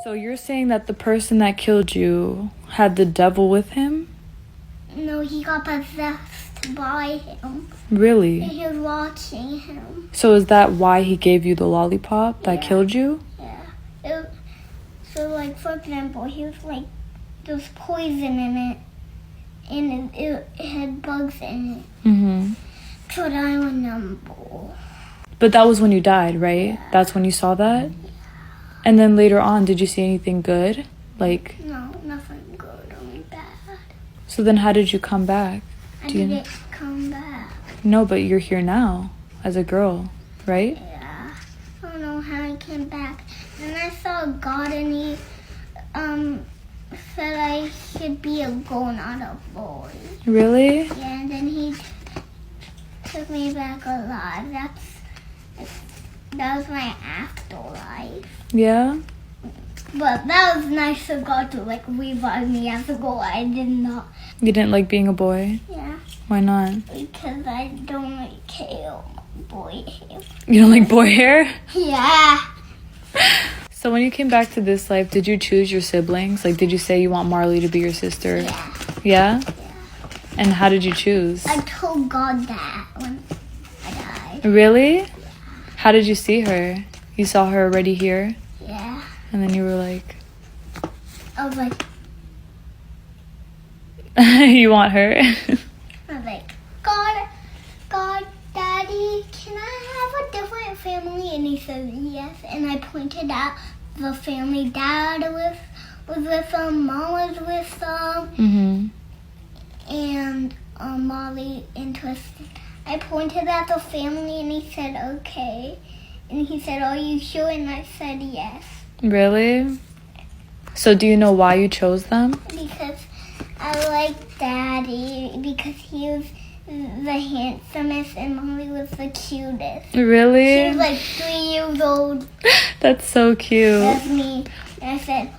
So you're saying that the person that killed you had the devil with him? No, he got possessed by him. Really? And he was watching him. So is that why he gave you the lollipop that killed you? Yeah. So, like, for example, he was like, there was poison in it. And it had bugs in it. Mm-hmm. So I remember. But that was when you died, right? Yeah. That's when you saw that? And then later on, did you see anything good? Like... No, nothing good, only bad. So then how did you come back? I didn't come back. No, but you're here now as a girl, right? Yeah. I don't know how I came back. And I saw God and he said I should be a girl, not a boy. Really? Yeah, and then he took me back alive. That was my afterlife. Yeah? But that was nice of God to like revive me as a girl. I did not. You didn't like being a boy? Yeah. Why not? Because I don't like boy hair. You don't like boy hair? Yeah. So when you came back to this life, did you choose your siblings? Like, did you say you want Marley to be your sister? Yeah. Yeah? And how did you choose? I told God that when I died. Really? How did you see her? You saw her already here? Yeah. And then you were like... I was like... You want her? I was like, God, Daddy, can I have a different family? And he said yes. And I pointed out the family Dad was with them, Mom was with them, Mm-hmm. and Molly and Twisted. I pointed at the family and he said okay. And he said, are you sure? And I said yes. Really? So do you know why you chose them? Because I like Daddy, because he was the handsomest and Molly was the cutest. Really? She was like 3 years old. That's so cute. That's me. And I said,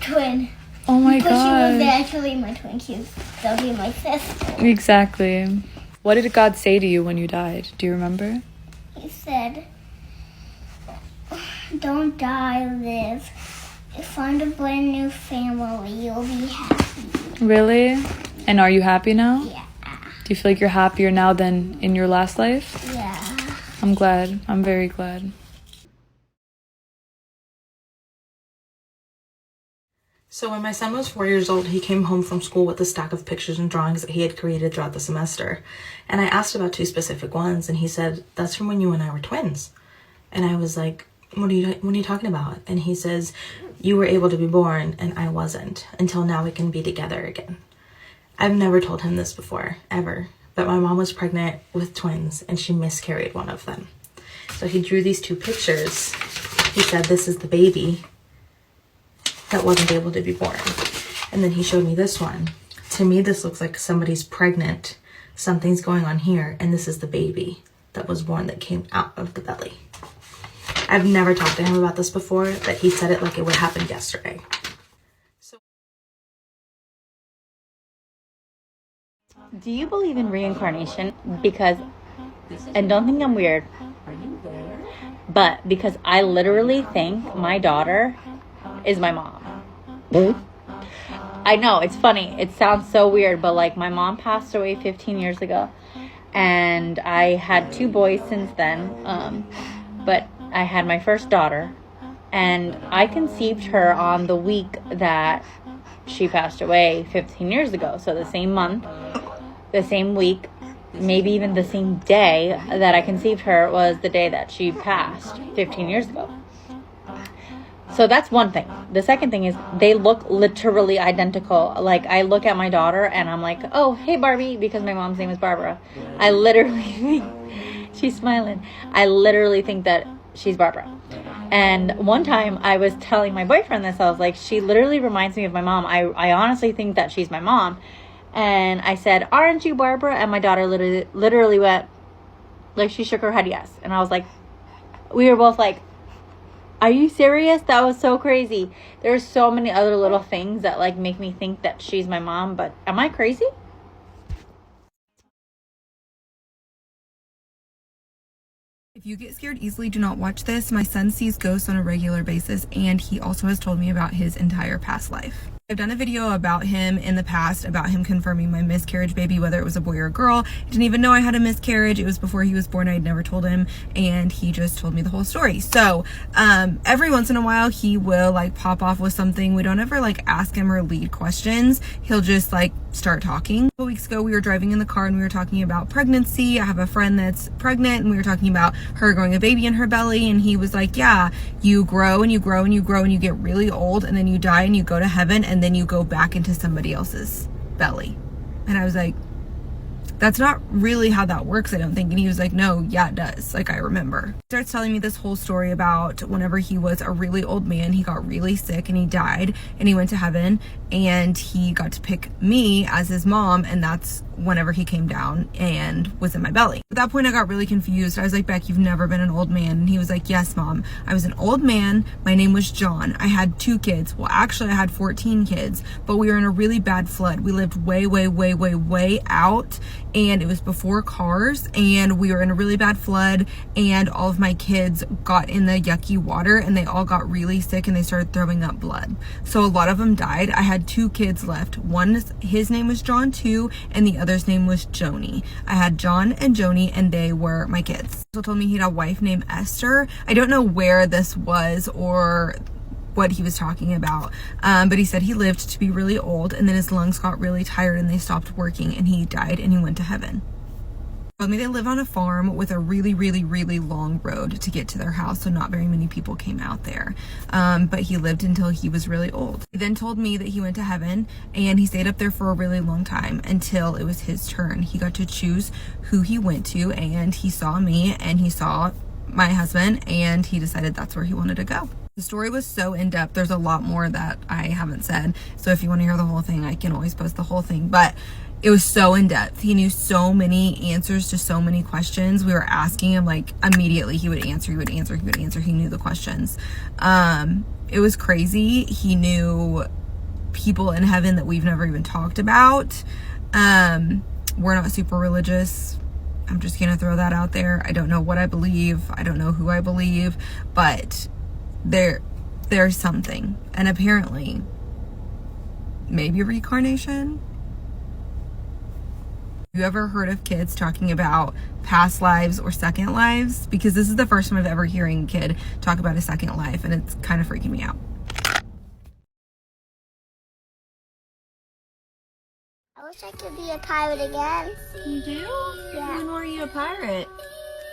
twin. Oh my But she was god. actually my twin. She was still be my sister. Exactly. What did God say to you when you died? Do you remember? He said, don't die, live. Find a brand new family. You'll be happy. Really? And are you happy now? Yeah. Do you feel like you're happier now than in your last life? Yeah. I'm glad. I'm very glad. So when my son was 4 years old, he came home from school with a stack of pictures and drawings that he had created throughout the semester. And I asked about 2 specific ones, and he said, that's from when you and I were twins. And I was like, what are you talking about? And he says, you were able to be born and I wasn't, until now we can be together again. I've never told him this before, ever. But my mom was pregnant with twins and she miscarried one of them. So he drew these 2 pictures. He said, this is the baby that wasn't able to be born. And then he showed me this one. To me, this looks like somebody's pregnant. Something's going on here. And this is the baby that was born that came out of the belly. I've never talked to him about this before, but he said it like it would happen yesterday. Do you believe in reincarnation? Because, and don't think I'm weird, but because I literally think my daughter is my mom. I know, it's funny. It sounds so weird, but like my mom passed away 15 years ago and I had 2 boys since then. But I had my first daughter and I conceived her on the week that she passed away 15 years ago. So the same month, the same week, maybe even the same day that I conceived her was the day that she passed 15 years ago. So that's one thing. The second thing is they look literally identical. Like I look at my daughter and I'm like, oh, hey Barbie, because my mom's name is Barbara. I literally think, she's smiling. I literally think that she's Barbara. And one time I was telling my boyfriend this, I was like, she literally reminds me of my mom. I honestly think that she's my mom. And I said, aren't you Barbara? And my daughter literally went, like she shook her head yes. And I was like, we were both like, are you serious? That was so crazy. There's so many other little things that like make me think that she's my mom, but am I crazy? If you get scared easily, do not watch this. My son sees ghosts on a regular basis, and he also has told me about his entire past life. I've done a video about him in the past, about him confirming my miscarriage baby, whether it was a boy or a girl. He didn't even know I had a miscarriage. It was before he was born. I'd never told him, and he just told me the whole story. So every once in a while, he will like pop off with something. We don't ever like ask him or lead questions. He'll just like start talking. A couple weeks ago, we were driving in the car and we were talking about pregnancy. I have a friend that's pregnant, and we were talking about her growing a baby in her belly, and he was like, yeah, you grow and you grow and you grow and you get really old, and then you die and you go to heaven, and then you go back into somebody else's belly. And I was like, that's not really how that works, I don't think. And he was like, no, yeah, it does. Like, I remember. He starts telling me this whole story about whenever he was a really old man, he got really sick and he died and he went to heaven, and he got to pick me as his mom, and that's whenever he came down and was in my belly. At that point, I got really confused. I was like, Beck, you've never been an old man. And he was like, yes, Mom. I was an old man. My name was John. I had 2 kids. Well, actually, I had 14 kids, but we were in a really bad flood. We lived way, way, way, way, way out, and it was before cars, and we were in a really bad flood, and all of my kids got in the yucky water, and they all got really sick, and they started throwing up blood. So a lot of them died. I had 2 kids left. One, his name was John too, and the other's name was Joni. I had John and Joni, and they were my kids. He told me he had a wife named Esther. I don't know where this was or what he was talking about, but he said he lived to be really old, and then his lungs got really tired and they stopped working, and he died and he went to heaven. He told me they live on a farm with a really, really, really long road to get to their house, so not very many people came out there, but he lived until he was really old. He then told me that he went to heaven, and he stayed up there for a really long time until it was his turn. He got to choose who he went to, and he saw me and he saw my husband, and he decided that's where he wanted to go. The story was so in-depth. There's a lot more that I haven't said, so if you want to hear the whole thing, I can always post the whole thing, but it was so in-depth. He knew so many answers to so many questions. We were asking him, like, immediately he would answer. He knew the questions. It was crazy. He knew people in heaven that we've never even talked about. We're not super religious. I'm just gonna throw that out there. I don't know what I believe. I don't know who I believe, but there's something, and apparently maybe reincarnation. Have you ever heard of kids talking about past lives or second lives? Because this is the first time I've ever hearing a kid talk about a second life, and it's kind of freaking me out. I wish I could be a pirate again. You do? Yeah. When were you a pirate?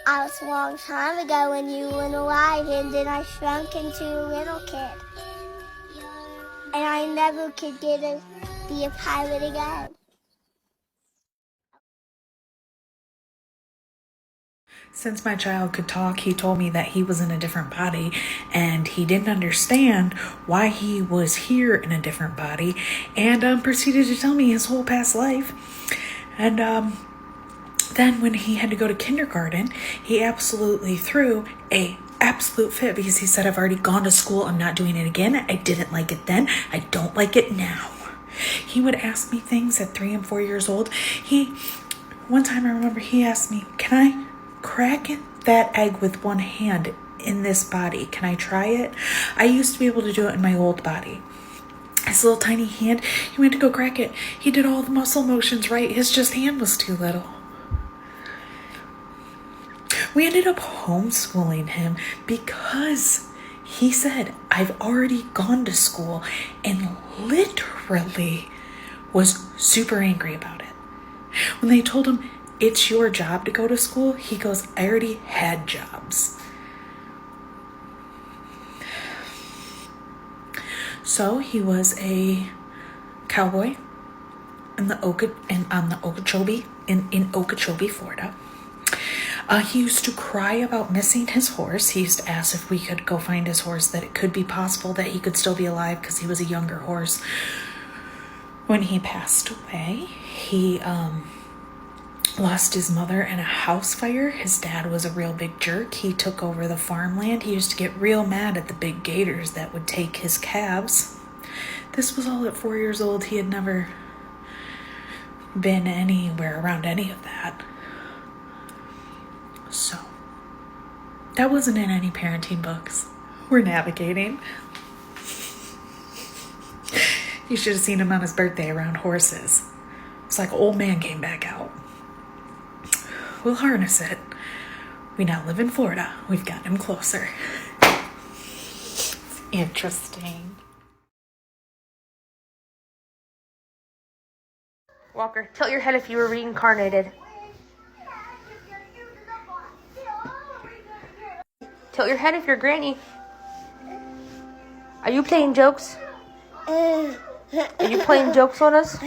I was a long time ago when you weren't alive, and then I shrunk into a little kid. And I never could be a pirate again. Since my child could talk, he told me that he was in a different body, and he didn't understand why he was here in a different body, and proceeded to tell me his whole past life. And then when he had to go to kindergarten, he absolutely threw a absolute fit, because he said, I've already gone to school. I'm not doing it again. I didn't like it then. I don't like it now. He would ask me things at 3 and 4 years old. One time I remember he asked me, can I crack that egg with one hand in this body? Can I try it? I used to be able to do it in my old body. His little tiny hand, he went to go crack it. He did all the muscle motions right. His just hand was too little. We ended up homeschooling him because he said, I've already gone to school, and literally was super angry about it. When they told him, it's your job to go to school, he goes, I already had jobs. So he was a cowboy on the Okeechobee, in Okeechobee, Florida. He used to cry about missing his horse. He used to ask if we could go find his horse, that it could be possible that he could still be alive because he was a younger horse. When he passed away, he lost his mother in a house fire. His dad was a real big jerk. He took over the farmland. He used to get real mad at the big gators that would take his calves. This was all at 4 years old. He had never been anywhere around any of that. So, That wasn't in any parenting books. We're navigating. You should have seen him on his birthday around horses. It's like an old man came back out. We'll harness it. We now live in Florida. We've gotten him closer. Interesting. Walker, tilt your head if you were reincarnated. Tilt your head if you're Granny. Are you playing jokes? Are you playing jokes on us?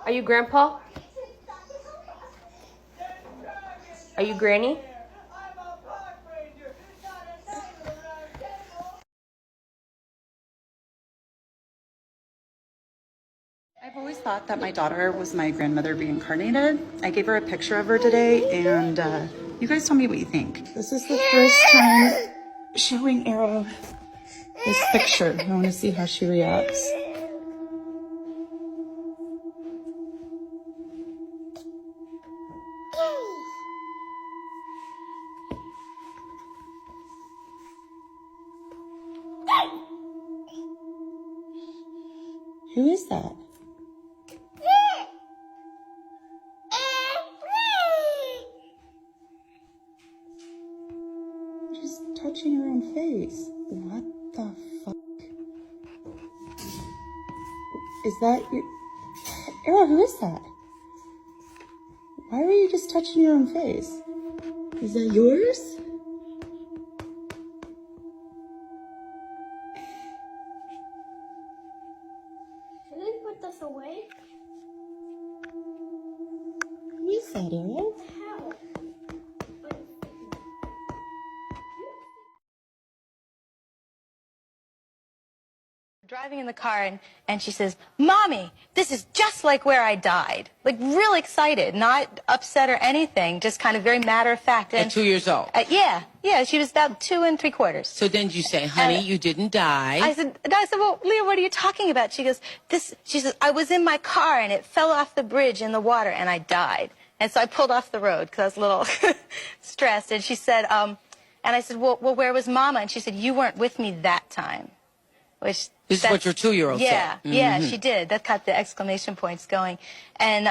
Are you Grandpa? Are you Granny? I've always thought that my daughter was my grandmother reincarnated. I gave her a picture of her today, and you guys tell me what you think. This is the first time showing Arrow this picture. I want to see how she reacts. Who is that? She's touching her own face. What the fuck? Is that your... Arrow, who is that? Why were you just touching your own face? Is that yours? Should we put this away? Who is that, Arrow? How? Driving in the car and she says, "Mommy, this is just like where I died." Like real excited, not upset or anything, just kind of very matter of fact. And At 2 years old. Yeah, she was about 2 3/4. So then you say, honey, you didn't die. I said, well, Leah, what are you talking about? She goes, she says, I was in my car and it fell off the bridge in the water and I died. And so I pulled off the road because I was a little stressed. And she said, and I said, well, where was Mama? And she said, you weren't with me that time. Which This is what your 2-year-old said. Yeah, she did. That got the exclamation points going. And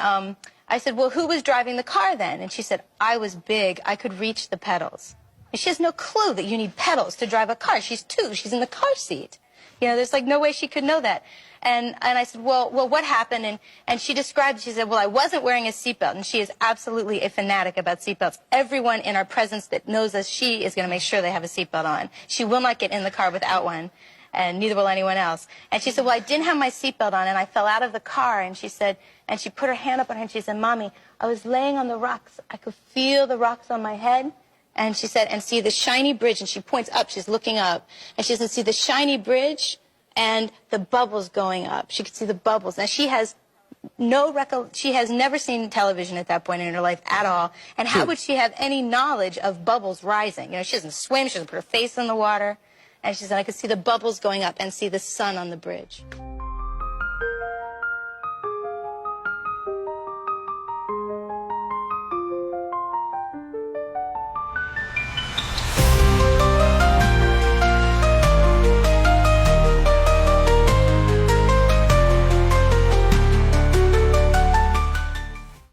I said, well, who was driving the car then? And she said, I was big. I could reach the pedals. And she has no clue that you need pedals to drive a car. She's 2. She's in the car seat. You know, there's like no way she could know that. And I said, well, what happened? And she described, she said, well, I wasn't wearing a seatbelt. And she is absolutely a fanatic about seatbelts. Everyone in our presence that knows us, she is going to make sure they have a seatbelt on. She will not get in the car without one. And neither will anyone else. And she said, well, I didn't have my seatbelt on, and I fell out of the car. And she said, and she put her hand up on her, and she said, Mommy, I was laying on the rocks. I could feel the rocks on my head. And she said, and see the shiny bridge. And she points up. She's looking up. And she said, see the shiny bridge and the bubbles going up. She could see the bubbles. And she has she has never seen television at that point in her life at all. And how would she have any knowledge of bubbles rising? You know, she doesn't swim. She doesn't put her face in the water. And she said, I could see the bubbles going up and see the sun on the bridge.